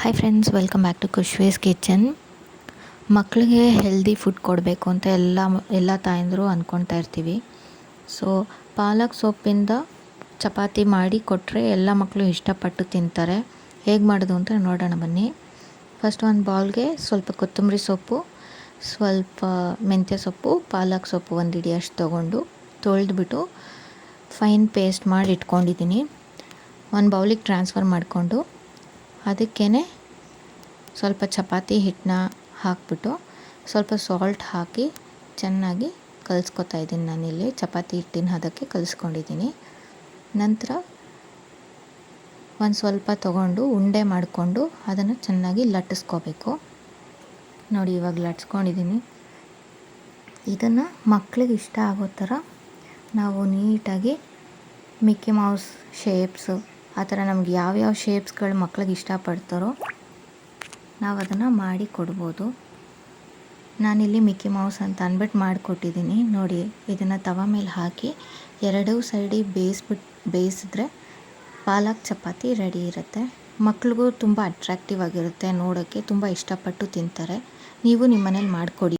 Hi friends, welcome back to ಖುಷ್ವೇಸ್ kitchen. ಮಕ್ಕಳಿಗೆ healthy food ಕೊಡಬೇಕು ಅಂತ ಎಲ್ಲ ತಾಯಂದಿರು ಅಂದ್ಕೊಳ್ತಾ ಇರ್ತೀವಿ. ಸೊ ಪಾಲಕ್ ಸೊಪ್ಪಿಂದ ಚಪಾತಿ ಮಾಡಿ ಕೊಟ್ಟರೆ ಎಲ್ಲ ಮಕ್ಕಳು ಇಷ್ಟಪಟ್ಟು ತಿಂತಾರೆ. ಹೇಗೆ ಮಾಡೋದು ಅಂತ ನೋಡೋಣ ಬನ್ನಿ. ಫಸ್ಟ್ ಒಂದು ಬೌಲ್ಗೆ ಸ್ವಲ್ಪ ಕೊತ್ತಂಬರಿ ಸೊಪ್ಪು, ಸ್ವಲ್ಪ ಮೆಂತ್ಯ ಸೊಪ್ಪು, ಪಾಲಕ್ ಸೊಪ್ಪು ಒಂದು ಹಿಡಿಯಷ್ಟು ತೊಗೊಂಡು ತೊಳೆದ್ಬಿಟ್ಟು ಫೈನ್ ಪೇಸ್ಟ್ ಮಾಡಿ ಇಟ್ಕೊಂಡಿದ್ದೀನಿ. ಒಂದು ಬೌಲಿಗೆ ಟ್ರಾನ್ಸ್ಫರ್ ಮಾಡಿಕೊಂಡು ಅದಕ್ಕೇ ಸ್ವಲ್ಪ ಚಪಾತಿ ಹಿಟ್ಟನ್ನ ಹಾಕಿಬಿಟ್ಟು ಸ್ವಲ್ಪ ಸಾಲ್ಟ್ ಹಾಕಿ ಚೆನ್ನಾಗಿ ಕಲಿಸ್ಕೊತಾ ಇದ್ದೀನಿ. ನಾನಿಲ್ಲಿ ಚಪಾತಿ ಹಿಟ್ಟಿನ ಹದಕ್ಕೆ ಕಲಿಸ್ಕೊಂಡಿದ್ದೀನಿ. ನಂತರ ಒಂದು ಸ್ವಲ್ಪ ತೊಗೊಂಡು ಉಂಡೆ ಮಾಡಿಕೊಂಡು ಅದನ್ನು ಚೆನ್ನಾಗಿ ಲಟ್ಟಿಸ್ಕೋಬೇಕು. ನೋಡಿ, ಇವಾಗ ಲಟ್ಸ್ಕೊಂಡಿದ್ದೀನಿ. ಇದನ್ನು ಮಕ್ಕಳಿಗೆ ಇಷ್ಟ ಆಗೋ ಥರ ನಾವು ನೀಟಾಗಿ ಮಿಕ್ಕಿ ಮೌಸ್ ಶೇಪ್ಸು, ಆ ಥರ ನಮ್ಗೆ ಯಾವ್ಯಾವ ಶೇಪ್ಸ್ಗಳು ಮಕ್ಳಿಗೆ ಇಷ್ಟಪಡ್ತಾರೋ ನಾವು ಅದನ್ನು ಮಾಡಿ ಕೊಡ್ಬೋದು. ನಾನಿಲ್ಲಿ ಮಿಕ್ಕಿ ಮೌಸ್ ಅಂತ ಅಂದ್ಬಿಟ್ಟು ಮಾಡಿಕೊಟ್ಟಿದ್ದೀನಿ. ನೋಡಿ, ಇದನ್ನು ತವ ಮೇಲೆ ಹಾಕಿ ಎರಡೂ ಸೈಡಿಗೆ ಬೇಯಿಸಿದ್ರೆ ಪಾಲಕ್ ಚಪಾತಿ ರೆಡಿ ಇರುತ್ತೆ. ಮಕ್ಳಿಗೂ ತುಂಬ ಅಟ್ರಾಕ್ಟಿವ್ ಆಗಿರುತ್ತೆ, ನೋಡೋಕ್ಕೆ ತುಂಬ ಇಷ್ಟಪಟ್ಟು ತಿಂತಾರೆ. ನೀವು ನಿಮ್ಮ ಮನೇಲಿ ಮಾಡಿಕೊಡಿ.